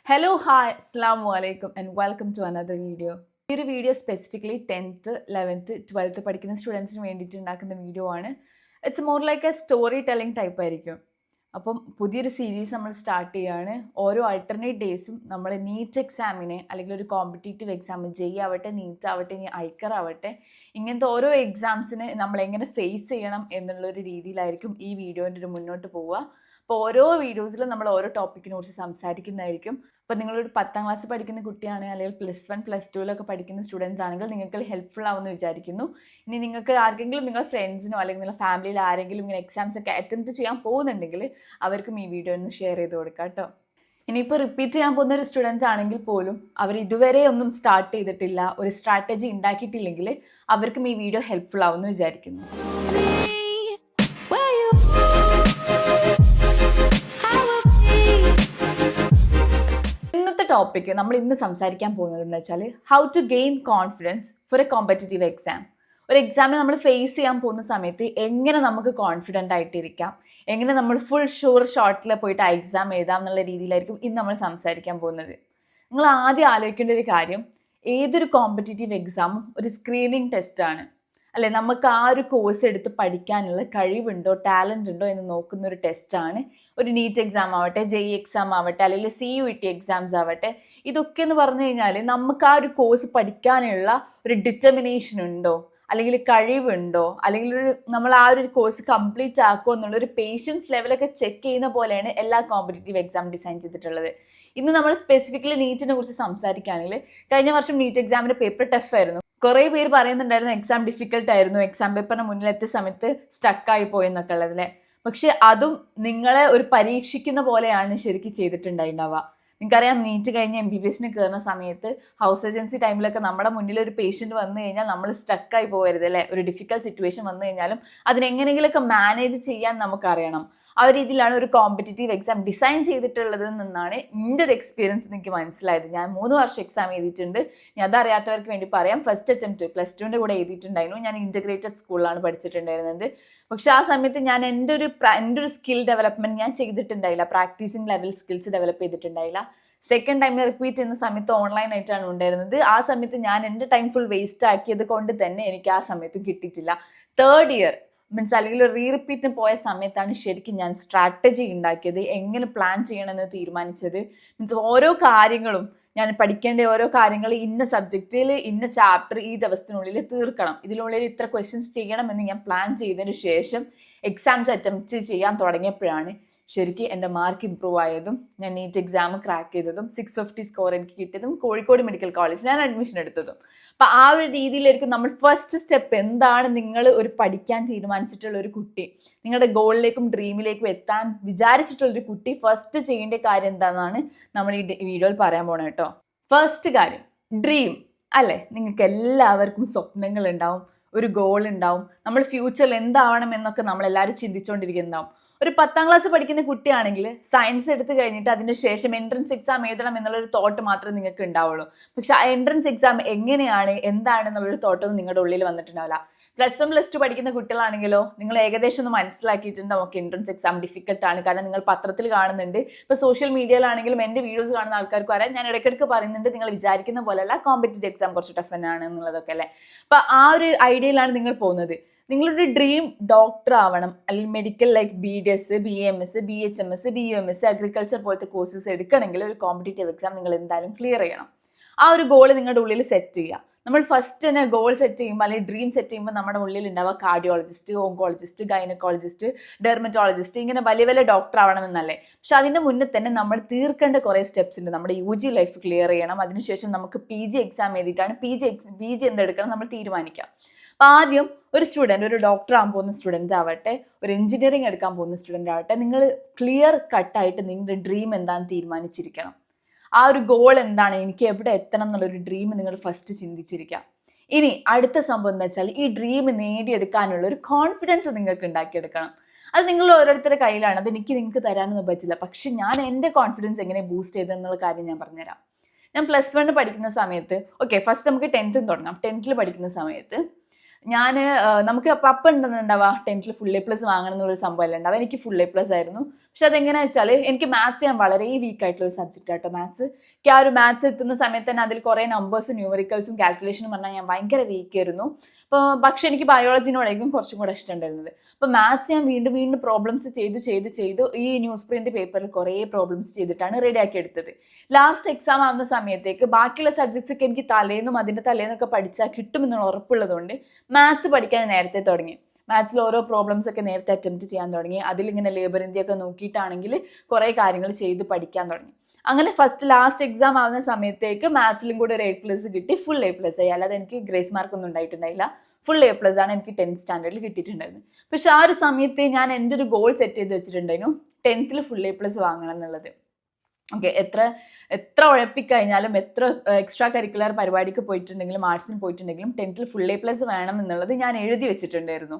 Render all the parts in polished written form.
Hello, hi, Assalamu alaikum and welcome to another video. ഈ ഒരു video specifically 10th 11th 12th പഠിക്കുന്ന സ്റ്റുഡൻസിന് വേണ്ടിയിട്ട് ഉണ്ടാക്കുന്ന വീഡിയോ ആണ്. It's more like A story telling type ആയിരിക്കും. അപ്പം പുതിയൊരു സീരീസ് നമ്മൾ സ്റ്റാർട്ട് ചെയ്യുകയാണ്. ഓരോ ആൾട്ടർനേറ്റ് ഡേയ്സും നമ്മൾ നീറ്റ് എക്സാമിനെ അല്ലെങ്കിൽ ഒരു കോമ്പറ്റേറ്റീവ് എക്സാം ജെയ് ആവട്ടെ, നീറ്റ് ആവട്ടെ, ഇനി ഐക്കർ ആവട്ടെ, ഇങ്ങനത്തെ ഓരോ എക്സാംസിന് നമ്മൾ എങ്ങനെ ഫേസ് ചെയ്യണം എന്നുള്ളൊരു രീതിയിലായിരിക്കും ഈ വീഡിയോൻ്റെ ഒരു മുന്നോട്ട് പോവുക. അപ്പോൾ ഓരോ വീഡിയോസിലും നമ്മൾ ഓരോ ടോപ്പിക്കിനെ കുറിച്ച് സംസാരിക്കുന്നതായിരിക്കും. അപ്പോൾ നിങ്ങളൊരു 10th ക്ലാസ് പഠിക്കുന്ന കുട്ടിയാണ്, അല്ലെങ്കിൽ +1 +2 പഠിക്കുന്ന സ്റ്റുഡൻസ് ആണെങ്കിൽ നിങ്ങൾക്ക് ഹെൽപ്ഫുൾ ആവുമെന്ന് വിചാരിക്കുന്നു. ഇനി നിങ്ങൾക്ക് ആർക്കെങ്കിലും നിങ്ങളുടെ ഫ്രണ്ട്സിനോ അല്ലെങ്കിൽ നിങ്ങളുടെ ഫാമിലിയിൽ ആരെങ്കിലും ഇങ്ങനെ എക്സാംസ് ഒക്കെ അറ്റംപ്റ്റ് ചെയ്യാൻ പോകുന്നുണ്ടെങ്കിൽ അവർക്കും ഈ വീഡിയോ ഒന്ന് ഷെയർ ചെയ്ത് കൊടുക്കാം കേട്ടോ. ഇനിയിപ്പോൾ റിപ്പീറ്റ് ചെയ്യാൻ പോകുന്ന ഒരു സ്റ്റുഡൻസ് ആണെങ്കിൽ പോലും അവർ ഇതുവരെ ഒന്നും സ്റ്റാർട്ട് ചെയ്തിട്ടില്ല, ഒരു സ്ട്രാറ്റജി ഉണ്ടാക്കിയിട്ടില്ലെങ്കിൽ അവർക്കും ഈ വീഡിയോ ഹെൽപ്ഫുൾ ആവുമെന്ന് വിചാരിക്കുന്നു. ടോപ്പിക് നമ്മൾ ഇന്ന് സംസാരിക്കാൻ പോകുന്നത് എന്ന് വെച്ചാൽ how to gain confidence for a competitive exam. ഒരു എക്സാമിന് നമ്മൾ ഫേസ് ചെയ്യാൻ പോകുന്ന സമയത്ത് എങ്ങനെ നമുക്ക് കോൺഫിഡൻ്റ് ആയിട്ടിരിക്കാം, എങ്ങനെ നമ്മൾ ഫുൾ ഷുവർ ഷോട്ടിൽ പോയിട്ട് ആ എക്സാം എഴുതാം എന്നുള്ള രീതിയിലായിരിക്കും ഇന്ന് നമ്മൾ സംസാരിക്കാൻ പോകുന്നത്. നിങ്ങൾ ആദ്യം ആലോചിക്കേണ്ട ഒരു കാര്യം, ഏതൊരു കോമ്പറ്റേറ്റീവ് എക്സാമും ഒരു സ്ക്രീനിങ് ടെസ്റ്റാണ് അല്ലേ. നമുക്ക് ആ ഒരു കോഴ്സ് എടുത്ത് പഠിക്കാനുള്ള കഴിവുണ്ടോ, ടാലൻ്റ് ഉണ്ടോ എന്ന് നോക്കുന്ന ഒരു ടെസ്റ്റാണ് ഒരു നീറ്റ് എക്സാം ആവട്ടെ, ജെയ് എക്സാം ആവട്ടെ, അല്ലെങ്കിൽ CUET എക്സാംസ് ആവട്ടെ. ഇതൊക്കെ എന്ന് പറഞ്ഞു കഴിഞ്ഞാൽ നമുക്ക് ആ ഒരു കോഴ്സ് പഠിക്കാനുള്ള ഒരു ഡിറ്റർമിനേഷൻ ഉണ്ടോ, അല്ലെങ്കിൽ കഴിവുണ്ടോ, അല്ലെങ്കിൽ നമ്മൾ ആ ഒരു കോഴ്സ് കംപ്ലീറ്റ് ആക്കുമോ എന്നുള്ള ഒരു പേഷ്യൻസ് ലെവലൊക്കെ ചെക്ക് ചെയ്യുന്ന പോലെയാണ് എല്ലാ കോമ്പറ്റേറ്റീവ് എക്സാം ഡിസൈൻ ചെയ്തിട്ടുള്ളത്. ഇന്ന് നമ്മൾ സ്പെസിഫിക്കലി നീറ്റിനെ കുറിച്ച് സംസാരിക്കുകയാണെങ്കിൽ കഴിഞ്ഞ വർഷം നീറ്റ് എക്സാമിൻ്റെ പേപ്പർ ടഫ് ആയിരുന്നു. കുറേ പേര് പറയുന്നുണ്ടായിരുന്നു എക്സാം ഡിഫിക്കൽട്ട് ആയിരുന്നു, എക്സാം പേപ്പറിന് മുന്നിലെത്തിയ സമയത്ത് സ്റ്റക്കായി പോയെന്നൊക്കെ ഉള്ളതിലെ. പക്ഷെ അതും നിങ്ങളെ ഒരു പരീക്ഷിക്കുന്ന പോലെയാണ് ശരിക്കും ചെയ്തിട്ടുണ്ടാവുക. നിങ്ങൾക്കറിയാം, നീറ്റ് കഴിഞ്ഞ് MBBS കയറുന്ന സമയത്ത് ഹൗസ് ഏജൻസി ടൈമിലൊക്കെ നമ്മുടെ മുന്നിൽ ഒരു പേഷ്യൻ്റ് വന്നു കഴിഞ്ഞാൽ നമ്മൾ സ്റ്റക്കായി പോകരുത് അല്ലേ. ഒരു ഡിഫിക്കൽട്ട് സിറ്റുവേഷൻ വന്നു കഴിഞ്ഞാലും അതിനെങ്ങനെയെങ്കിലുമൊക്കെ മാനേജ് ചെയ്യാൻ നമുക്കറിയണം. ആ ഒരു രീതിയിലാണ് ഒരു കോമ്പറ്റേറ്റീവ് എക്സാം ഡിസൈൻ ചെയ്തിട്ടുള്ളത് എന്നാണ് എൻ്റെ ഒരു എക്സ്പീരിയൻസ് എനിക്ക് മനസ്സിലായത്. ഞാൻ 3 വർഷം എക്സാം എഴുതിയിട്ടുണ്ട്. ഞാൻ അതറിയാത്തവർക്ക് വേണ്ടി പറയാം, ഫസ്റ്റ് അറ്റംപ്റ്റ് +2 കൂടെ എഴുതിയിട്ടുണ്ടായിരുന്നു. ഞാൻ ഇൻറ്റഗ്രേറ്റഡ് സ്കൂളിലാണ് പഠിച്ചിട്ടുണ്ടായിരുന്നത്. പക്ഷെ ആ സമയത്ത് ഞാൻ എൻ്റെ ഒരു സ്കിൽ ഡെവലപ്മെൻറ്റ് ഞാൻ ചെയ്തിട്ടുണ്ടായില്ല, പ്രാക്ടീസിങ് ലെവൽ സ്കിൽസ് ഡെവലപ്പ് ചെയ്തിട്ടുണ്ടായില്ല. സെക്കൻഡ് ടൈം റിപ്പീറ്റ് ചെയ്യുന്ന സമയത്ത് ഓൺലൈനായിട്ടാണ് ഉണ്ടായിരുന്നത്. ആ സമയത്ത് ഞാൻ എൻ്റെ ടൈം ഫുൾ വേസ്റ്റ് ആക്കിയത് കൊണ്ട് തന്നെ എനിക്ക് ആ സമയത്തും കിട്ടിയിട്ടില്ല. തേർഡ് ഇയർ മീൻസ് അല്ലെങ്കിൽ റിപ്പീറ്റിന് പോയ സമയത്താണ് ശരിക്കും ഞാൻ സ്ട്രാറ്റജി ഉണ്ടാക്കിയത്, എങ്ങനെ പ്ലാൻ ചെയ്യണമെന്ന് തീരുമാനിച്ചത്. മീൻസ് ഓരോ കാര്യങ്ങളും ഞാൻ പഠിക്കേണ്ട ഓരോ കാര്യങ്ങൾ ഇന്ന സബ്ജക്റ്റിൽ ഇന്ന ചാപ്റ്റർ ഈ ദിവസത്തിനുള്ളിൽ തീർക്കണം, ഇതിനുള്ളിൽ ഇത്ര ക്വസ്റ്റ്യൻസ് ചെയ്യണമെന്ന് ഞാൻ പ്ലാൻ ചെയ്തതിന് ശേഷം എക്സാംസ് അറ്റംപ്റ്റ് ചെയ്യാൻ തുടങ്ങിയപ്പോഴാണ് ശരിക്കും എൻ്റെ മാർക്ക് ഇമ്പ്രൂവ് ആയതും ഞാൻ നീറ്റ് എക്സാം ക്രാക്ക് ചെയ്തതും 650 സ്കോർ എനിക്ക് കിട്ടിയതും കോഴിക്കോട് മെഡിക്കൽ കോളേജ് ഞാൻ അഡ്മിഷൻ എടുത്തതും. അപ്പം ആ ഒരു രീതിയിലായിരിക്കും നമ്മൾ ഫസ്റ്റ് സ്റ്റെപ്പ്. എന്താണ് നിങ്ങൾ ഒരു പഠിക്കാൻ തീരുമാനിച്ചിട്ടുള്ള ഒരു കുട്ടി, നിങ്ങളുടെ ഗോളിലേക്കും ഡ്രീമിലേക്കും എത്താൻ വിചാരിച്ചിട്ടുള്ളൊരു കുട്ടി ഫസ്റ്റ് ചെയ്യേണ്ട കാര്യം എന്താണെന്നാണ് നമ്മൾ ഈ വീഡിയോയിൽ പറയാൻ പോണത് കേട്ടോ. ഫസ്റ്റ് കാര്യം ഡ്രീം അല്ലേ. നിങ്ങൾക്ക് എല്ലാവർക്കും സ്വപ്നങ്ങൾ ഉണ്ടാവും, ഒരു ഗോൾ ഉണ്ടാവും. നമ്മൾ ഫ്യൂച്ചറിൽ എന്താവണം എന്നൊക്കെ നമ്മളെല്ലാവരും ചിന്തിച്ചുകൊണ്ടിരിക്കുന്നുണ്ടാവും. ഒരു 10th ക്ലാസ് പഠിക്കുന്ന കുട്ടിയാണെങ്കിൽ സയൻസ് എടുത്തു കഴിഞ്ഞിട്ട് അതിന് ശേഷം എൻട്രൻസ് എക്സാം എഴുതണം എന്നുള്ളൊരു തോട്ട് മാത്രമേ നിങ്ങൾക്ക് ഉണ്ടാവുള്ളൂ. പക്ഷെ ആ എൻട്രൻസ് എക്സാം എങ്ങനെയാണ്, എന്താണെന്നുള്ളൊരു തോട്ടൊന്നും നിങ്ങളുടെ ഉള്ളിൽ വന്നിട്ടുണ്ടാവില്ല. +1 +2 പഠിക്കുന്ന കുട്ടികളാണെങ്കിലോ നിങ്ങൾ ഏകദേശം ഒന്ന് മനസ്സിലാക്കിയിട്ടുണ്ട് നമുക്ക് എൻട്രൻസ് എക്സാം ഡിഫിക്കൽട്ടാണ്. കാരണം നിങ്ങൾ പത്രത്തിൽ കാണുന്നുണ്ട്, ഇപ്പോൾ സോഷ്യൽ മീഡിയയിലാണെങ്കിലും എൻ്റെ വീഡിയോസ് കാണുന്ന ആൾക്കാർക്ക് അറിയാം, ഞാൻ ഇടയ്ക്കിടയ്ക്ക് പറയുന്നുണ്ട് നിങ്ങൾ വിചാരിക്കുന്ന പോലെയല്ല, കോമ്പറ്റേറ്റീവ് എക്സാം കുറച്ച് ടഫ് തന്നെയാണ് എന്നുള്ളതൊക്കെ അല്ലേ. അപ്പോൾ ആ ഒരു ഐഡിയയിലാണ് നിങ്ങൾ പോകുന്നത്. നിങ്ങളുടെ ഡ്രീം ഡോക്ടർ ആവണം, അല്ലെങ്കിൽ medical like BDS BAMS BHMS BUMS agriculture പോലത്തെ കോഴ്സസ് എടുക്കണമെങ്കിൽ ഒരു കോമ്പറ്റേറ്റീവ് എക്സാം നിങ്ങൾ എന്തായാലും ക്ലിയർ ചെയ്യണം. ആ ഒരു ഗോൾ നിങ്ങളുടെ ഉള്ളിൽ സെറ്റ് ചെയ്യുക. നമ്മൾ ഫസ്റ്റ് തന്നെ ഗോൾ സെറ്റ് ചെയ്യുമ്പോൾ അല്ലെങ്കിൽ ഡ്രീം സെറ്റ് ചെയ്യുമ്പോൾ നമ്മുടെ ഉള്ളിൽ ഉണ്ടാവുക കാർഡിയോളജിസ്റ്റ്, ഓങ്കോളജിസ്റ്റ്, ഗൈനക്കോളജിസ്റ്റ്, ഡെർമറ്റോളജിസ്റ്റ്, ഇങ്ങനെ വലിയ വലിയ ഡോക്ടർ ആവണമെന്നല്ലേ. പക്ഷെ അതിൻ്റെ മുന്നേ തന്നെ നമ്മൾ തീർക്കേണ്ട കുറേ സ്റ്റെപ്സ് ഉണ്ട്. നമ്മുടെ UG ലൈഫ് ക്ലിയർ ചെയ്യണം. അതിനുശേഷം നമുക്ക് PG എക്സാം എഴുതിയിട്ടാണ് PG എന്തെടുക്കണം നമ്മൾ തീരുമാനിക്കാം. അപ്പം ആദ്യം ഒരു സ്റ്റുഡൻറ്റ്, ഒരു ഡോക്ടർ ആകാൻ പോകുന്ന സ്റ്റുഡൻ്റ് ആവട്ടെ, ഒരു എഞ്ചിനീയറിംഗ് എടുക്കാൻ പോകുന്ന സ്റ്റുഡൻ്റ് ആവട്ടെ, നിങ്ങൾ ക്ലിയർ കട്ടായിട്ട് നിങ്ങളുടെ ഡ്രീം എന്താണെന്ന് തീരുമാനിച്ചിരിക്കണം. ആ ഒരു ഗോൾ എന്താണ്, എനിക്ക് എവിടെ എത്തണം എന്നുള്ളൊരു ഡ്രീം നിങ്ങൾ ഫസ്റ്റ് ചിന്തിച്ചിരിക്കുക. ഇനി അടുത്ത സംഭവം എന്താ വെച്ചാൽ ഈ ഡ്രീം നേടിയെടുക്കാനുള്ള ഒരു കോൺഫിഡൻസ് നിങ്ങൾക്ക് ഉണ്ടാക്കിയെടുക്കണം. അത് നിങ്ങൾ ഓരോരുത്തരുടെ കയ്യിലാണ്, അത് നിങ്ങൾക്ക് തരാനൊന്നും പറ്റില്ല. പക്ഷെ ഞാൻ എൻ്റെ കോൺഫിഡൻസ് എങ്ങനെ ബൂസ്റ്റ് ചെയ്തെന്നുള്ള കാര്യം ഞാൻ പറഞ്ഞുതരാം. ഞാൻ +1 പഠിക്കുന്ന സമയത്ത്, ഓക്കെ ഫസ്റ്റ് നമുക്ക് 10th തുടങ്ങാം. 10th പഠിക്കുന്ന സമയത്ത് ഞാൻ നമുക്ക് അപ്പം ഉണ്ടെന്നുണ്ടാവുക 10th full A+ വാങ്ങണം എന്നുള്ളൊരു സംഭവമല്ല ഉണ്ടാവുക. എനിക്ക് full A+ ആയിരുന്നു. പക്ഷെ അതെങ്ങനെയാണെന്ന് വെച്ചാൽ എനിക്ക് മാത്സ് ഞാൻ വളരെ വീക്ക് ആയിട്ടുള്ള ഒരു സബ്ജക്റ്റ് ആട്ടോ മാത്സ്. എനിക്ക് ആ ഒരു മാത്സ് എത്തുന്ന സമയത്ത് തന്നെ അതിൽ കുറേ നമ്പേഴ്സും ന്യൂമറിക്കൽസും കാൽക്കുലേഷനും പറഞ്ഞാൽ ഞാൻ ഭയങ്കര വീക്ക് ആയിരുന്നു. പക്ഷെ എനിക്ക് ബയോളജിനോടായിരിക്കും കുറച്ചും കൂടെ ഇഷ്ടമുണ്ടായിരുന്നത്. അപ്പോൾ മാത്സ് ഞാൻ വീണ്ടും വീണ്ടും പ്രോബ്ലംസ് ചെയ്തു ഈ ന്യൂസ് പ്രിന്റ് പേപ്പറിൽ കുറേ പ്രോബ്ലംസ് ചെയ്തിട്ടാണ് റെഡിയാക്കി എടുത്തത്. ലാസ്റ്റ് എക്സാം ആവുന്ന സമയത്തേക്ക് ബാക്കിയുള്ള സബ്ജക്ട്സ് ഒക്കെ എനിക്ക് അതിൻ്റെ തലേന്നൊക്കെ പഠിച്ചാൽ കിട്ടുമെന്നുള്ള ഉറപ്പുള്ളതുകൊണ്ട് മാത്സ് പഠിക്കാൻ നേരത്തെ തുടങ്ങി. മാത്സിൽ ഓരോ പ്രോബ്ലംസ് ഒക്കെ നേരത്തെ അറ്റംപ്റ്റ് ചെയ്യാൻ തുടങ്ങി. അതിലിങ്ങനെ ലേബർ ഇന്ത്യയൊക്കെ നോക്കിയിട്ടാണെങ്കിൽ കുറേ കാര്യങ്ങൾ ചെയ്ത് പഠിക്കാൻ തുടങ്ങി. അങ്ങനെ ലാസ്റ്റ് എക്സാം ആവുന്ന സമയത്തേക്ക് മാത്സിലും കൂടെ ഒരു A+ കിട്ടി, full A+ ആയി. അല്ലാതെ എനിക്ക് ഗ്രേസ് മാർക്ക് ഒന്നും ഉണ്ടായിട്ടുണ്ടായില്ല. full A+ ആണ് എനിക്ക് 10th സ്റ്റാൻഡേർഡിൽ കിട്ടിയിട്ടുണ്ടായിരുന്നു. പക്ഷെ ആ ഒരു സമയത്ത് ഞാൻ എൻ്റെ ഒരു ഗോൾ സെറ്റ് ചെയ്ത് വെച്ചിട്ടുണ്ടായിരുന്നു, 10th full A+ വാങ്ങണം എന്നുള്ളത്. ഓക്കെ, എത്ര ഉഴപ്പിക്കഴിഞ്ഞാലും എത്ര എക്സ്ട്രാ കരിക്കുലർ പരിപാടിക്ക് പോയിട്ടുണ്ടെങ്കിലും ആർട്സിന് പോയിട്ടുണ്ടെങ്കിലും 10th full A+ വേണം എന്നുള്ളത് ഞാൻ എഴുതി വെച്ചിട്ടുണ്ടായിരുന്നു.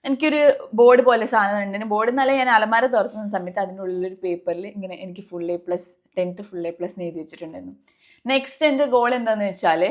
എനിക്കൊരു ബോർഡ് പോലെ സാധനം ഉണ്ടെങ്കിൽ ബോർഡ് എന്നല്ല, ഞാൻ അലമാര തുറക്കുന്ന സമയത്ത് അതിൻ്റെ ഉള്ളിലൊരു പേപ്പറിൽ ഇങ്ങനെ എനിക്ക് full A+, 10th full A+ എഴുതി വെച്ചിട്ടുണ്ടായിരുന്നു. നെക്സ്റ്റ് എൻ്റെ ഗോൾ എന്താണെന്ന് വെച്ചാൽ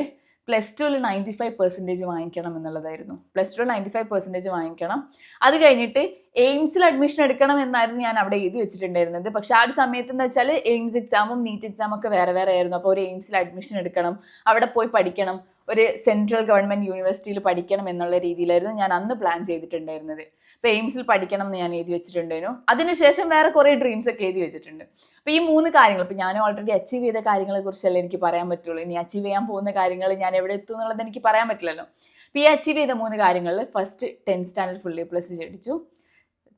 +2 95% വാങ്ങിക്കണം എന്നുള്ളതായിരുന്നു. +2 95% വാങ്ങിക്കണം. അത് കഴിഞ്ഞിട്ട് എയിംസിൽ അഡ്മിഷൻ എടുക്കണം എന്നായിരുന്നു ഞാൻ അവിടെ എഴുതി വെച്ചിട്ടുണ്ടായിരുന്നത്. പക്ഷെ ആ ഒരു സമയത്ത് എന്ന് വെച്ചാൽ എയിംസ് എക്സാമും നീറ്റ് എക്സാമും ഒക്കെ വേറെ വേറെ ആയിരുന്നു. അപ്പോൾ ഒരു എയിംസിൽ അഡ്മിഷൻ എടുക്കണം, അവിടെ പോയി പഠിക്കണം, ഒരു സെൻട്രൽ ഗവൺമെൻറ് യൂണിവേഴ്സിറ്റിയിൽ പഠിക്കണം എന്നുള്ള രീതിയിലായിരുന്നു ഞാൻ അന്ന് പ്ലാൻ ചെയ്തിട്ടുണ്ടായിരുന്നത്. അപ്പോൾ എയിംസിൽ പഠിക്കണം എന്ന് ഞാൻ എഴുതി വെച്ചിട്ടുണ്ടായിരുന്നു. അതിനുശേഷം വേറെ കുറേ ഡ്രീംസ് ഒക്കെ എഴുതി വെച്ചിട്ടുണ്ട്. അപ്പോൾ ഈ 3 കാര്യങ്ങൾ, ഇപ്പോൾ ഞാൻ ഓൾറെഡി അച്ചീവ് ചെയ്ത കാര്യങ്ങളെ കുറിച്ചല്ലേ എനിക്ക് പറയാൻ പറ്റുള്ളൂ. ഇനി അച്ചീവ് ചെയ്യാൻ പോകുന്ന കാര്യങ്ങൾ ഞാൻ എവിടെ എത്തും എന്നുള്ളത് എനിക്ക് പറയാൻ പറ്റില്ലല്ലോ. അപ്പോൾ ഈ അച്ചീവ് ചെയ്ത 3 കാര്യങ്ങളിൽ first 10th standard full A+ അടിച്ചു.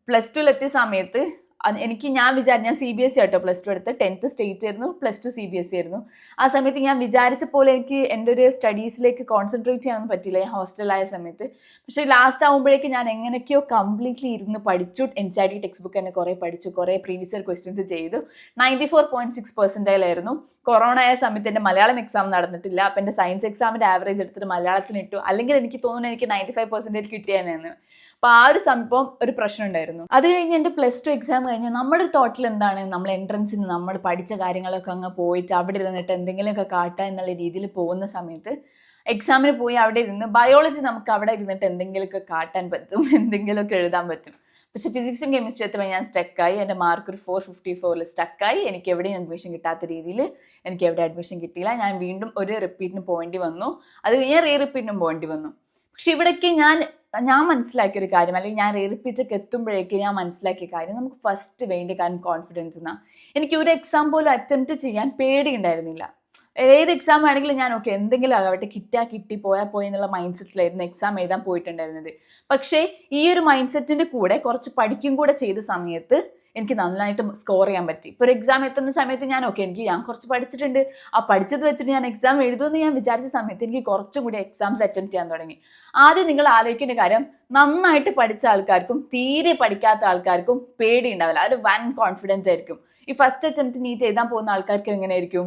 +2 എത്തിയ സമയത്ത് ഞാൻ CBSE ആട്ടോ +2 എടുത്ത്. 10th സ്റ്റേറ്റ് ആയിരുന്നു, +2 CBSE ആയിരുന്നു. ആ സമയത്ത് ഞാൻ വിചാരിച്ച പോലെ എനിക്ക് എൻ്റെ ഒരു സ്റ്റഡീസിലേക്ക് കോൺസെൻട്രേറ്റ് ചെയ്യാനൊന്നും പറ്റില്ല, ഞാൻ ഹോസ്റ്റലായ സമയത്ത്. പക്ഷേ ലാസ്റ്റ് ആകുമ്പോഴേക്കും ഞാൻ എങ്ങനെയൊക്കെയോ കംപ്ലീറ്റ്ലി ഇരുന്ന് പഠിച്ചു. NCERT ടെക്സ്റ്റ് ബുക്ക് തന്നെ കുറേ പഠിച്ചു, കുറേ പ്രീവിയസ് ഇയർ ക്വസ്റ്റ്യൻസ് ചെയ്തു. 94.6% ആയിരുന്നു. കൊറോണ ആയ സമയത്ത് എൻ്റെ മലയാളം എക്സാം നടന്നിട്ടില്ല. അപ്പം എൻ്റെ സയൻസ് എക്സാമിൻ്റെ ആവറേജ് എടുത്തിട്ട് മലയാളത്തിന് ഇട്ടു. അല്ലെങ്കിൽ എനിക്ക് തോന്നുന്നു എനിക്ക് 95% കിട്ടിയെന്ന്. അപ്പോൾ ആ ഒരു സംഭവം ഒരു പ്രശ്നം ഉണ്ടായിരുന്നു. അത് കഴിഞ്ഞ് എൻ്റെ +2 എക്സാം കഴിഞ്ഞ് നമ്മുടെ തോട്ടിൽ എന്താണ്, നമ്മൾ എൻട്രൻസിന് നമ്മൾ പഠിച്ച കാര്യങ്ങളൊക്കെ അങ്ങ് പോയിട്ട് അവിടെ ഇരുന്നിട്ട് എന്തെങ്കിലുമൊക്കെ കാട്ടുക എന്നുള്ള രീതിയിൽ പോകുന്ന സമയത്ത് എക്സാമിന് പോയി അവിടെ ഇരുന്ന് ബയോളജി നമുക്ക് അവിടെ ഇരുന്നിട്ട് എന്തെങ്കിലുമൊക്കെ കാട്ടാൻ പറ്റും, എന്തെങ്കിലുമൊക്കെ എഴുതാൻ പറ്റും. പക്ഷെ ഫിസിക്സും കെമിസ്ട്രി എത്തുമ്പോൾ ഞാൻ സ്റ്റക്കായി. എൻ്റെ മാർക്ക് ഒരു 454 സ്റ്റക്കായി. എനിക്ക് എവിടെയും അഡ്മിഷൻ കിട്ടാത്ത രീതിയിൽ എനിക്ക് എവിടെ അഡ്മിഷൻ കിട്ടിയില്ല. ഞാൻ വീണ്ടും ഒരു റിപ്പീറ്റിന് പോകേണ്ടി വന്നു. അത് കഴിഞ്ഞ് റിപ്പീറ്റിനും പോകേണ്ടി വന്നു. പക്ഷെ ഇവിടേക്ക് ഞാൻ മനസ്സിലാക്കിയൊരു കാര്യം, അല്ലെങ്കിൽ ഞാൻ റിപ്പീറ്റൊക്കെ എത്തുമ്പോഴേക്ക് ഞാൻ മനസ്സിലാക്കിയ കാര്യം, നമുക്ക് ഫസ്റ്റ് വേണ്ട കാര്യം കോൺഫിഡൻസ് എന്നാണ്. എനിക്ക് ഒരു എക്സാം പോലും അറ്റംപ്റ്റ് ചെയ്യാൻ പേടിയുണ്ടായിരുന്നില്ല. ഏത് എക്സാം ആണെങ്കിലും ഞാൻ എന്തെങ്കിലും ആകട്ടെ, കിട്ടി പോയാൽ പോയി എന്നുള്ള മൈൻഡ് സെറ്റിലായിരുന്നു എക്സാം എഴുതാൻ പോയിട്ടുണ്ടായിരുന്നത്. പക്ഷേ ഈ ഒരു മൈൻഡ് സെറ്റിൻ്റെ കൂടെ കുറച്ച് പഠിക്കും കൂടെ ചെയ്ത സമയത്ത് എനിക്ക് നന്നായിട്ട് സ്കോർ ചെയ്യാൻ പറ്റി. ഇപ്പോൾ ഒരു എക്സാം എത്തുന്ന സമയത്ത് ഞാൻ കുറച്ച് പഠിച്ചിട്ടുണ്ട്, ആ പഠിച്ചത് വെച്ചിട്ട് ഞാൻ എക്സാം എഴുതുമെന്ന് ഞാൻ വിചാരിച്ച സമയത്ത് എനിക്ക് കുറച്ചും കൂടി എക്സാംസ് അറ്റംപ്റ്റ് ചെയ്യാൻ തുടങ്ങി. ആദ്യം നിങ്ങൾ ആലോചിക്കേണ്ട കാര്യം, നന്നായിട്ട് പഠിച്ച ആൾക്കാർക്കും തീരെ പഠിക്കാത്ത ആൾക്കാർക്കും പേടി ഉണ്ടാവില്ല. ഒരു വൻ കോൺഫിഡൻസ് ആയിരിക്കും. ഈ ഫസ്റ്റ് അറ്റംപ്റ്റ് നീറ്റ് എഴുതാൻ പോകുന്ന ആൾക്കാർക്ക് എങ്ങനെയായിരിക്കും,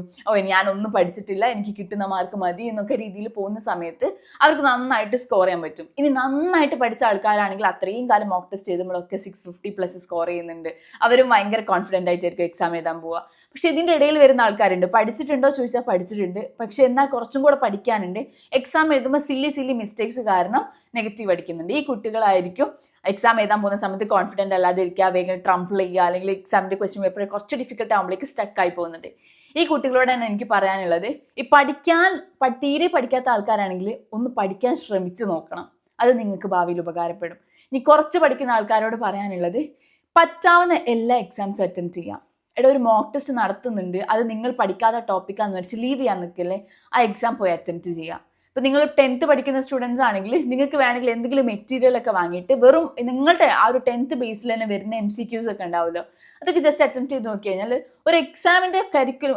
ഞാനൊന്നും പഠിച്ചിട്ടില്ല, എനിക്ക് കിട്ടുന്ന മാർക്ക് മതി എന്നൊക്കെ രീതിയിൽ പോകുന്ന സമയത്ത് അവർക്ക് നന്നായിട്ട് സ്കോർ ചെയ്യാൻ പറ്റും. ഇനി നന്നായിട്ട് പഠിച്ച ആൾക്കാരാണെങ്കിൽ അത്രയും കാലം മോക്ക് ടെസ്റ്റ് ചെയ്തുമ്പോഴൊക്കെ 650+ സ്കോർ ചെയ്യുന്നുണ്ട്. അവരും ഭയങ്കര കോൺഫിഡൻ്റ് ആയിട്ടായിരിക്കും എക്സാം എഴുതാൻ പോവുക. പക്ഷെ ഇതിൻ്റെ ഇടയിൽ വരുന്ന ആൾക്കാരുണ്ട്, പഠിച്ചിട്ടുണ്ടോ ചോദിച്ചാൽ പഠിച്ചിട്ടുണ്ട്, പക്ഷെ എന്നാൽ കുറച്ചും കൂടെ പഠിക്കാനുണ്ട്. എക്സാം എഴുതുമ്പോൾ സില്ലി മിസ്റ്റേക്സ് കാരണം നെഗറ്റീവ് അടിക്കുന്നുണ്ട്. ഈ കുട്ടികളായിരിക്കും എക്സാം എഴുതാൻ പോകുന്ന സമയത്ത് കോൺഫിഡൻ്റ് അല്ലാതെ ഇരിക്കുക, വേഗം ട്രംപിൾ ചെയ്യുക, അല്ലെങ്കിൽ എക്സാമിൻ്റെ ക്വസ്റ്റ്യൻ പേപ്പർ കുറച്ച് ഡിഫിക്കൽട്ട് ആകുമ്പോഴേക്ക് സ്റ്റക്കായി പോകുന്നുണ്ട്. ഈ കുട്ടികളോട് തന്നെ എനിക്ക് പറയാനുള്ളത്, ഈ തീരെ പഠിക്കാത്ത ആൾക്കാരാണെങ്കിൽ ഒന്ന് പഠിക്കാൻ ശ്രമിച്ചു നോക്കണം. അത് നിങ്ങൾക്ക് ഭാവിയിൽ ഉപകാരപ്പെടും. ഇനി കുറച്ച് പഠിക്കുന്ന ആൾക്കാരോട് പറയാനുള്ളത്, പറ്റാവുന്ന എല്ലാ എക്സാംസും അറ്റംപ്റ്റ് ചെയ്യാം. ഒരു മോക്ക് ടെസ്റ്റ് നടത്തുന്നുണ്ട്, അത് നിങ്ങൾ പഠിക്കാത്ത ടോപ്പിക്കാന്ന് വെച്ച് ലീവ് ചെയ്യാൻ നിൽക്കില്ലേ, ആ എക്സാം പോയി അറ്റംപ്റ്റ് ചെയ്യുക. ഇപ്പോൾ നിങ്ങൾ 10th പഠിക്കുന്ന സ്റ്റുഡൻസ് ആണെങ്കിൽ നിങ്ങൾക്ക് വേണമെങ്കിൽ എന്തെങ്കിലും മെറ്റീരിയൽ ഒക്കെ വാങ്ങിയിട്ട് വെറും നിങ്ങളുടെ ആ ഒരു 10th ബേസിൽ തന്നെ വരുന്ന MCQs ഒക്കെ ഉണ്ടാവുമല്ലോ, അതൊക്കെ ജസ്റ്റ് അറ്റംപ്റ്റ് ചെയ്ത് നോക്കി കഴിഞ്ഞാൽ ഒരു എക്സാമിൻ്റെ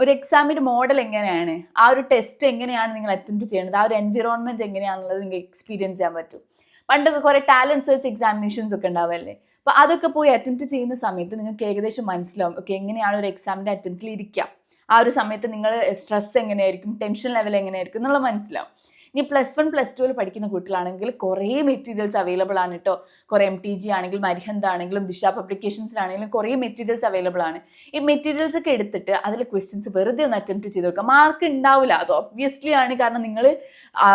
ഒരു എക്സാമിൻ്റെ മോഡൽ എങ്ങനെയാണ്, ആ ഒരു ടെസ്റ്റ് എങ്ങനെയാണ് നിങ്ങൾ അറ്റംപ്റ്റ് ചെയ്യേണ്ടത്, ആ ഒരു എൻവിറോൺമെൻറ്റ് എങ്ങനെയാണെന്നുള്ളത് നിങ്ങൾക്ക് എക്സ്പീരിയൻസ് ചെയ്യാൻ പറ്റും. പണ്ടൊക്കെ കുറേ ടാലൻറ്റ് സെർച്ച് എക്സാമിനേഷൻസ് ഒക്കെ ഉണ്ടാവുമല്ലേ, അപ്പോൾ അതൊക്കെ പോയി അറ്റംപ്റ്റ് ചെയ്യുന്ന സമയത്ത് നിങ്ങൾക്ക് ഏകദേശം മനസ്സിലാവും എങ്ങനെയാണ് ഒരു എക്സാമിൻ്റെ അറ്റംപ്റ്റിൽ ഇരിക്കുക, ആ ഒരു സമയത്ത് നിങ്ങൾ സ്ട്രെസ് എങ്ങനെയായിരിക്കും, ടെൻഷൻ ലെവൽ എങ്ങനെയായിരിക്കും എന്നുള്ളത് മനസ്സിലാവും. ഇനി +1 +2 പഠിക്കുന്ന കുട്ടികളാണെങ്കിൽ കുറേ മെറ്റീരിയൽസ് അവൈലബിൾ ആണ് കേട്ടോ. കുറേ MTG ആണെങ്കിലും അരിഹന്ത് ആണെങ്കിലും ദിശ പബ്ലിക്കേഷൻസിലാണെങ്കിലും കുറേ മെറ്റീരിയൽസ് അവൈലബിൾ ആണ്. ഈ മെറ്റീരിയൽസ് ഒക്കെ എടുത്തിട്ട് അതിൽ ക്വസ്റ്റ്യൻസ് വെറുതെ ഒന്ന് അറ്റംപ്റ്റ് ചെയ്ത് നോക്കുക. മാർക്ക് ഉണ്ടാവില്ല, അത് ഒബ്വിയസ്ലി ആണ്. കാരണം നിങ്ങൾ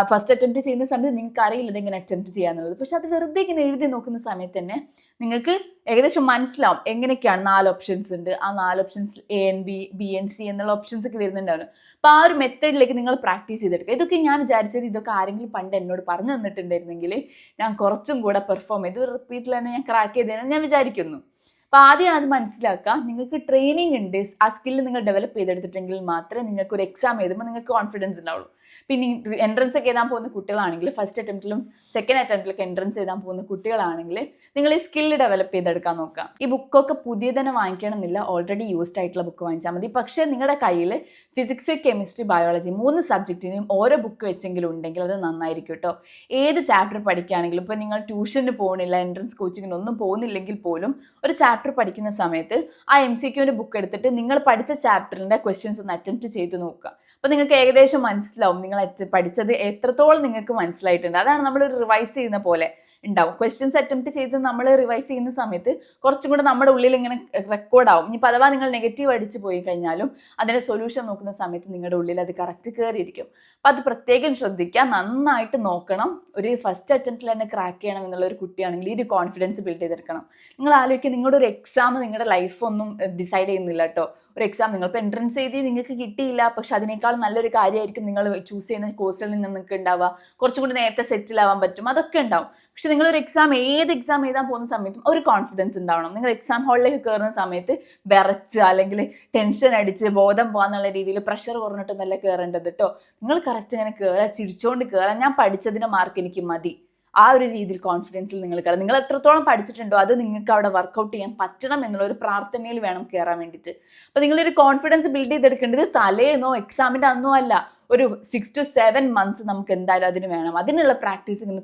ഫസ്റ്റ് അറ്റംപ്റ്റ് ചെയ്യുന്ന സമയത്ത് നിങ്ങൾക്ക് അറിയില്ല ഇതെങ്ങനെ അറ്റംപ്റ്റ് ചെയ്യാന്നുള്ളത്. പക്ഷെ അത് വെറുതെ ഇങ്ങനെ എഴുതി നോക്കുന്ന സമയത്ത് തന്നെ നിങ്ങൾക്ക് ഏകദേശം മനസ്സിലാവും എങ്ങനെയൊക്കെയാണ് 4 ഓപ്ഷൻസ് ഉണ്ട്. ആ 4 ഓപ്ഷൻസ് ANB BNC എന്നുള്ള ഓപ്ഷൻസ് ഒക്കെ വരുന്നുണ്ടാവും. അപ്പോൾ ആ ഒരു മെത്തേഡിലേക്ക് നിങ്ങൾ പ്രാക്ടീസ് ചെയ്തെടുക്കുക. ഇതൊക്കെ ഞാൻ വിചാരിച്ചത് ഇതൊക്കെ ആരെങ്കിലും പണ്ട് എന്നോട് പറഞ്ഞു തന്നിട്ടുണ്ടായിരുന്നെങ്കിൽ ഞാൻ കുറച്ചും കൂടെ പെർഫോം ചെയ്ത് റിപ്പീറ്റിൽ തന്നെ ഞാൻ ക്രാക്ക് ചെയ്തതെന്ന് ഞാൻ വിചാരിക്കുന്നു. അപ്പോൾ ആദ്യം അത് മനസ്സിലാക്കുക. നിങ്ങൾക്ക് ട്രെയിനിങ് ഉണ്ട്, ആ സ്കില്ല് നിങ്ങൾ ഡെവലപ്പ് ചെയ്തെടുത്തിട്ടെങ്കിൽ മാത്രമേ നിങ്ങൾക്ക് ഒരു എക്സാം എഴുതുമ്പോൾ നിങ്ങൾക്ക് കോൺഫിഡൻസ് ഉണ്ടാവുള്ളൂ. പിന്നെ എൻട്രൻസ് ഒക്കെ എഴുതാൻ പോകുന്ന കുട്ടികളാണെങ്കിൽ ഫസ്റ്റ് അറ്റംപ്റ്റിലും സെക്കൻഡ് അറ്റംപ്റ്റിലൊക്കെ എൻട്രൻസ് എഴുതാൻ പോകുന്ന കുട്ടികളാണെങ്കിൽ നിങ്ങൾ ഈ സ്കില്ല് ഡെവലപ്പ് ചെയ്തെടുക്കാൻ നോക്കുക. ഈ ബുക്കൊക്കെ പുതിയ തന്നെ വാങ്ങിക്കണമെന്നില്ല, ഓൾറെഡി യൂസ്ഡ് ആയിട്ടുള്ള ബുക്ക് വാങ്ങിച്ചാൽ മതി. പക്ഷേ നിങ്ങളുടെ കയ്യിൽ ഫിസിക്സ്, കെമിസ്ട്രി, ബയോളജി 3 സബ്ജക്റ്റിനും ഓരോ ബുക്ക് വെച്ചെങ്കിലും ഉണ്ടെങ്കിൽ അത് നന്നായിരിക്കും കേട്ടോ. ഏത് ചാപ്റ്റർ പഠിക്കുകയാണെങ്കിലും ഇപ്പോൾ നിങ്ങൾ ട്യൂഷന് പോകുന്നില്ല, എൻട്രൻസ് കോച്ചിങ്ങിനൊന്നും പോകുന്നില്ലെങ്കിൽ പോലും ഒരു ചാപ്റ്റർ പഠിക്കുന്ന സമയത്ത് ആ MCQൻ്റെ ബുക്ക് എടുത്തിട്ട് നിങ്ങൾ പഠിച്ച ചാപ്റ്ററിൻ്റെ ക്വസ്റ്റ്യൻസ് ഒന്ന് അറ്റംപ്റ്റ് ചെയ്ത് നോക്കുക. അപ്പോൾ നിങ്ങൾക്ക് ഏകദേശം മനസ്സിലാവും നിങ്ങൾ പഠിച്ചത് എത്രത്തോളം നിങ്ങൾക്ക് മനസ്സിലായിട്ടുണ്ട്. അതാണ് നമ്മൾ റിവൈസ് ചെയ്യുന്ന പോലെ ഉണ്ടാവും. ക്വസ്റ്റ്യൻസ് അറ്റംപ്റ്റ് ചെയ്ത് നമ്മൾ റിവൈസ് ചെയ്യുന്ന സമയത്ത് കുറച്ചും കൂടെ നമ്മുടെ ഉള്ളിൽ ഇങ്ങനെ റെക്കോർഡാവും. ഇനി അഥവാ നിങ്ങൾ നെഗറ്റീവ് അടിച്ച് പോയി കഴിഞ്ഞാലും അതിൻ്റെ സൊല്യൂഷൻ നോക്കുന്ന സമയത്ത് നിങ്ങളുടെ ഉള്ളിൽ അത് കറക്റ്റ് കയറിയിരിക്കും. അപ്പം അത് പ്രത്യേകം ശ്രദ്ധിക്കുക, നന്നായിട്ട് നോക്കണം. ഒരു ഫസ്റ്റ് അറ്റംപ്റ്റിൽ തന്നെ ക്രാക്ക് ചെയ്യണം എന്നുള്ള ഒരു കുട്ടിയാണെങ്കിൽ ഈ ഒരു കോൺഫിഡൻസ് ബിൽഡ് ചെയ്തെടുക്കണം. നിങ്ങൾ ആലോചിക്കുക, നിങ്ങളുടെ ഒരു എക്സാം നിങ്ങളുടെ ലൈഫൊന്നും ഡിസൈഡ് ചെയ്യുന്നില്ല കേട്ടോ. ഒരു എക്സാം നിങ്ങളിപ്പോൾ എൻട്രൻസ് എഴുതി നിങ്ങൾക്ക് കിട്ടിയില്ല, പക്ഷെ അതിനേക്കാൾ നല്ലൊരു കാര്യമായിരിക്കും നിങ്ങൾ ചൂസ് ചെയ്യുന്ന കോഴ്സിൽ നിന്ന് നിങ്ങൾക്ക് ഉണ്ടാവുക. കുറച്ചും കൂടി നേരത്തെ സെറ്റിൽ ആവാൻ പറ്റും, അതൊക്കെ ഉണ്ടാവും. പക്ഷെ നിങ്ങളൊരു ഏത് എക്സാം എഴുതാൻ പോകുന്ന സമയത്തും ഒരു കോൺഫിഡൻസ് ഉണ്ടാവണം. നിങ്ങൾ എക്സാം ഹാളിലേക്ക് കയറുന്ന സമയത്ത് വിറച്ച് അല്ലെങ്കിൽ ടെൻഷൻ അടിച്ച് ബോധം പോകാന്നുള്ള രീതിയിൽ പ്രഷർ കുറഞ്ഞിട്ടൊന്നല്ല കയറേണ്ടത് കേട്ടോ. നിങ്ങൾ കറക്റ്റ് ഇങ്ങനെ കയറുക, ചിരിച്ചുകൊണ്ട് കയറാൻ, ഞാൻ പഠിച്ചതിൻ്റെ മാർക്ക് എനിക്ക് മതി, ആ ഒരു രീതിയിൽ കോൺഫിഡൻസിൽ നിങ്ങൾ കയറാം. നിങ്ങൾ എത്രത്തോളം പഠിച്ചിട്ടുണ്ടോ അത് നിങ്ങൾക്ക് അവിടെ വർക്കൗട്ട് ചെയ്യാൻ പറ്റണം എന്നുള്ള ഒരു പ്രാർത്ഥനയിൽ വേണം കയറാൻ വേണ്ടിയിട്ട്. അപ്പോൾ നിങ്ങളൊരു കോൺഫിഡൻസ് ബിൽഡ് ചെയ്തെടുക്കേണ്ടത് തലേന്നോ എക്സാമിൻ്റെ അന്നോ അല്ല, ഒരു 6 to 7 months നമുക്ക് എന്തായാലും അതിന് വേണം. അതിനുള്ള പ്രാക്ടീസ് ഇങ്ങനെ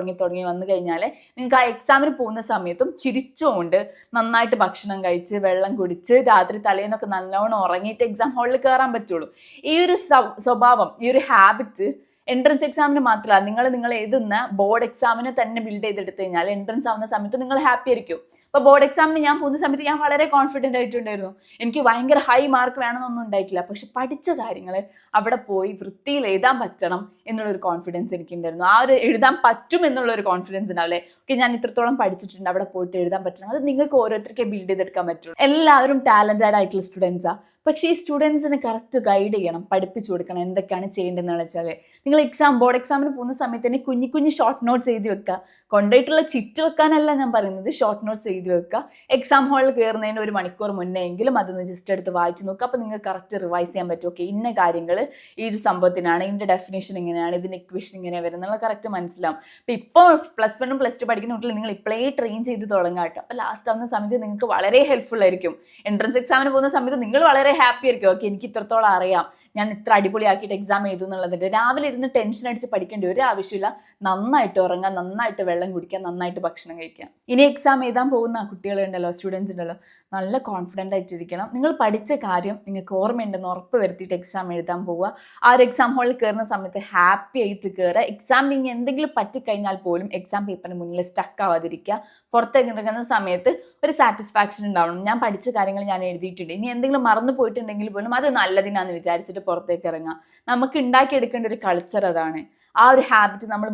തുടങ്ങി വന്നു കഴിഞ്ഞാൽ നിങ്ങൾക്ക് ആ എക്സാമിന് പോകുന്ന സമയത്തും ചിരിച്ചുകൊണ്ട് നന്നായിട്ട് ഭക്ഷണം കഴിച്ച് വെള്ളം കുടിച്ച് രാത്രി തലേന്നൊക്കെ നല്ലോണം ഉറങ്ങിയിട്ട് എക്സാം ഹാളിൽ കയറാൻ പറ്റുള്ളൂ. ഈ ഒരു സ്വഭാവം, ഈ ഒരു ഹാബിറ്റ് എൻട്രൻസ് എക്സാമിന് മാത്രമല്ല, നിങ്ങൾ എഴുതുന്ന ബോർഡ് എക്സാമിന് തന്നെ ബിൽഡ് ചെയ്തെടുത്തു കഴിഞ്ഞാൽ എൻട്രൻസ് ആവുന്ന സമയത്ത് നിങ്ങൾ ഹാപ്പി ആയിരിക്കും. അപ്പോൾ ബോർഡ് എക്സാമിന് ഞാൻ പോകുന്ന സമയത്ത് ഞാൻ വളരെ കോൺഫിഡൻ്റ് ആയിട്ടുണ്ടായിരുന്നു. എനിക്ക് ഭയങ്കര ഹൈ മാർക്ക് വേണമെന്നൊന്നും ഉണ്ടായിട്ടില്ല. പക്ഷെ പഠിച്ച കാര്യങ്ങൾ അവിടെ പോയി വൃത്തിയിൽ എഴുതാൻ പറ്റണം എന്നുള്ളൊരു കോൺഫിഡൻസ് എനിക്കുണ്ടായിരുന്നു. ആ ഒരു എഴുതാൻ പറ്റും എന്നുള്ളൊരു കോൺഫിഡൻസ് ഉണ്ടാവില്ലേ, ഓക്കെ ഞാൻ ഇത്രത്തോളം പഠിച്ചിട്ടുണ്ട്, അവിടെ പോയിട്ട് എഴുതാൻ പറ്റണം. അത് നിങ്ങൾക്ക് ഓരോരുത്തർക്കേ ബിൽഡ് ചെയ്തെടുക്കാൻ പറ്റുള്ളൂ. എല്ലാവരും ടാലൻറ്റഡ് ആയിട്ടുള്ള സ്റ്റുഡൻസാണ്. പക്ഷേ ഈ സ്റ്റുഡൻസിന് കറക്റ്റ് ഗൈഡ് ചെയ്യണം, പഠിപ്പിച്ചു കൊടുക്കണം എന്തൊക്കെയാണ് ചെയ്യേണ്ടതെന്ന് വെച്ചാൽ. നിങ്ങൾ ബോർഡ് എക്സാമിന് പോകുന്ന സമയത്ത് തന്നെ കുഞ്ഞു ഷോർട്ട് നോട്ട്സ് എഴുതി വെക്കുക. കൊണ്ടുപോയിട്ടുള്ള ചിറ്റ് വെക്കാനല്ല ഞാൻ പറയുന്നത്, ഷോർട്ട് നോട്ട്സ് എഴുതി വെക്കുക. എക്സാം ഹാളിൽ കയറുന്നതിന് 1 മണിക്കൂർ മുന്നേ എങ്കിലും അതൊന്ന് ജസ്റ്റ് എടുത്ത് വായിച്ച് നോക്കുക. അപ്പോൾ നിങ്ങൾക്ക് കറക്റ്റ് റിവൈസ് ചെയ്യാൻ പറ്റും. ഓക്കെ ഇന്ന കാര്യങ്ങൾ ഈ ഒരു സംഭവത്തിനാണ്, ഇതിൻ്റെ ഡെഫിനേഷൻ ഇങ്ങനെയാണ്, ഇതിൻ്റെ ഇക്വേഷൻ ഇങ്ങനെ വരുന്നുള്ള കറക്റ്റ് മനസ്സിലാവും. അപ്പോൾ ഇപ്പോൾ +1 +2 പഠിക്കുന്ന കുട്ടികൾ നിങ്ങൾ ഇപ്പോഴേ ട്രെയിൻ ചെയ്ത് തുടങ്ങാം കേട്ടോ. അപ്പോൾ ലാസ്റ്റ് ആവുന്ന സമയത്ത് നിങ്ങൾക്ക് വളരെ ഹെൽപ്ഫുൾ ആയിരിക്കും. എൻട്രൻസ് എക്സാമിന് പോകുന്ന സമയത്ത് നിങ്ങൾ വളരെ ഹാപ്പി ആയിരിക്കും. ഓക്കെ എനിക്ക് ഇത്രത്തോളം അറിയാം, ഞാൻ ഇത്ര അടിപൊളിയാക്കിയിട്ട് എക്സാം എഴുതും എന്നുള്ളതിൻ്റെ. രാവിലെ ഇരുന്ന് ടെൻഷൻ അടിച്ച് പഠിക്കേണ്ട ഒരു ആവശ്യമില്ല. നന്നായിട്ട് ഉറങ്ങാം, നന്നായിട്ട് വെള്ളം കുടിക്കാം, നന്നായിട്ട് ഭക്ഷണം കഴിക്കാം. ഇനി എക്സാം എഴുതാൻ പോകുന്ന കുട്ടികളുണ്ടല്ലോ, സ്റ്റുഡൻസ് ഉണ്ടല്ലോ, നല്ല കോൺഫിഡൻ്റ് ആയിട്ടിരിക്കണം. നിങ്ങൾ പഠിച്ച കാര്യം നിങ്ങൾക്ക് ഓർമ്മയുണ്ടെന്ന് ഉറപ്പ് വരുത്തിയിട്ട് എക്സാം എഴുതാൻ പോവുക. ആ ഒരു എക്സാം ഹാളിൽ കയറുന്ന സമയത്ത് ഹാപ്പി ആയിട്ട് കയറുക. എക്സാമിന് ഇനി എന്തെങ്കിലും പറ്റിക്കഴിഞ്ഞാൽ പോലും എക്സാം പേപ്പറിന് മുന്നിൽ സ്റ്റക്ക് ആവാതിരിക്കുക. പുറത്തേക്ക് ഇറങ്ങുന്ന സമയത്ത് ഒരു സാറ്റിസ്ഫാക്ഷൻ ഉണ്ടാവണം, ഞാൻ പഠിച്ച കാര്യങ്ങൾ ഞാൻ എഴുതിയിട്ടുണ്ട്, ഇനി എന്തെങ്കിലും മറന്നു പോയിട്ടുണ്ടെങ്കിൽ പോലും അത് നല്ലതിനാന്ന് വിചാരിച്ചിട്ട് പുറത്തേക്ക് ഇറങ്ങുക. നമുക്ക് ഉണ്ടാക്കിയെടുക്കേണ്ട ഒരു കൾച്ചർ അതാണ്. ആ ഒരു ഹാബിറ്റ് നമ്മൾ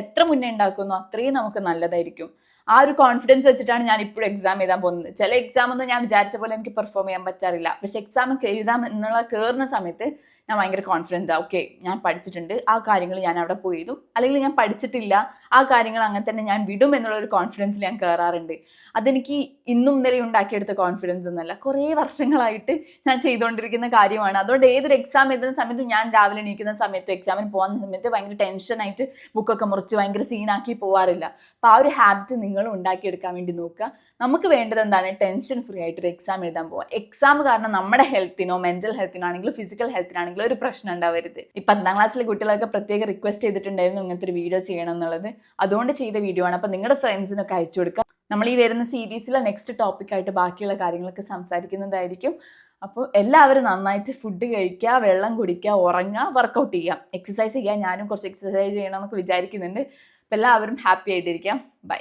എത്ര മുന്നേ ഉണ്ടാക്കുന്നോ അത്രയും നമുക്ക് നല്ലതായിരിക്കും. ആ ഒരു കോൺഫിഡൻസ് വെച്ചിട്ടാണ് ഞാൻ ഇപ്പോഴും എക്സാം എഴുതാൻ പോകുന്നത്. ചില എക്സാം ഒന്നും ഞാൻ വിചാരിച്ച പോലെ എനിക്ക് പെർഫോം ചെയ്യാൻ പറ്റാറില്ല. പക്ഷെ എക്സാം എഴുതാം എന്നുള്ള കയറുന്ന സമയത്ത് ഞാൻ ഭയങ്കര കോൺഫിഡൻറ്റ്. ഓക്കെ ഞാൻ പഠിച്ചിട്ടുണ്ട്, ആ കാര്യങ്ങൾ ഞാൻ അവിടെ പോയി എഴുതും. അല്ലെങ്കിൽ ഞാൻ പഠിച്ചിട്ടില്ല, ആ കാര്യങ്ങൾ അങ്ങനെ തന്നെ ഞാൻ വിടും എന്നുള്ളൊരു കോൺഫിഡൻസിൽ ഞാൻ കയറാറുണ്ട്. അതെനിക്ക് ഇന്നും ഇന്നലെ ഉണ്ടാക്കിയെടുത്ത കോൺഫിഡൻസ് ഒന്നുമല്ല, കുറേ വർഷങ്ങളായിട്ട് ഞാൻ ചെയ്തുകൊണ്ടിരിക്കുന്ന കാര്യമാണ്. അതുകൊണ്ട് ഏതൊരു എക്സാം എഴുതുന്ന സമയത്ത് ഞാൻ രാവിലെ എണീക്കുന്ന സമയത്ത് എക്സാമിന് പോകുന്ന സമയത്ത് ഭയങ്കര ടെൻഷനായിട്ട് ബുക്കൊക്കെ മുറിച്ച് ഭയങ്കര സീനാക്കി പോകാറില്ല. അപ്പോൾ ആ ഒരു ഹാബിറ്റ് നിങ്ങൾ ഉണ്ടാക്കിയെടുക്കാൻ വേണ്ടി നോക്കുക. നമുക്ക് വേണ്ടത് എന്താണ്, ടെൻഷൻ ഫ്രീ ആയിട്ടൊരു എക്സാം എഴുതാൻ പോവുക. എക്സാം കാരണം നമ്മുടെ ഹെൽത്തിനോ മെൻ്റൽ ഹെൽത്തിനോ ആണെങ്കിലും ഫിസിക്കൽ ഹെൽത്തിനാണെങ്കിലും ഒരു പ്രശ്നം ഉണ്ടാവരുത്. ഈ 10ാം ക്ലാസ്സിലെ കുട്ടികളൊക്കെ പ്രത്യേക റിക്വസ്റ്റ് ചെയ്തിട്ടുണ്ടായിരുന്നു ഇങ്ങനത്തെ ഒരു വീഡിയോ ചെയ്യണം എന്നുള്ളത്. അതുകൊണ്ട് ചെയ്ത വീഡിയോ ആണ്. അപ്പോൾ നിങ്ങളുടെ ഫ്രണ്ട്സിനൊക്കെ അയച്ചു കൊടുക്കുക. നമ്മൾ ഈ വരുന്ന സീരീസിലെ നെക്സ്റ്റ് ടോപ്പിക്കായിട്ട് ബാക്കിയുള്ള കാര്യങ്ങളൊക്കെ സംസാരിക്കുന്നതായിരിക്കും. അപ്പോൾ എല്ലാവരും നന്നായിട്ട് ഫുഡ് കഴിക്കുക, വെള്ളം കുടിക്കുക, ഉറങ്ങുക, വർക്കൗട്ട് ചെയ്യുക, എക്സസൈസ് ചെയ്യുക. ഞാനും കുറച്ച് എക്സസൈസ് ചെയ്യണം എന്നൊക്കെ വിചാരിക്കുന്നുണ്ട്. അപ്പോൾ എല്ലാവരും ഹാപ്പി ആയിട്ടിരിക്കാം. ബൈ.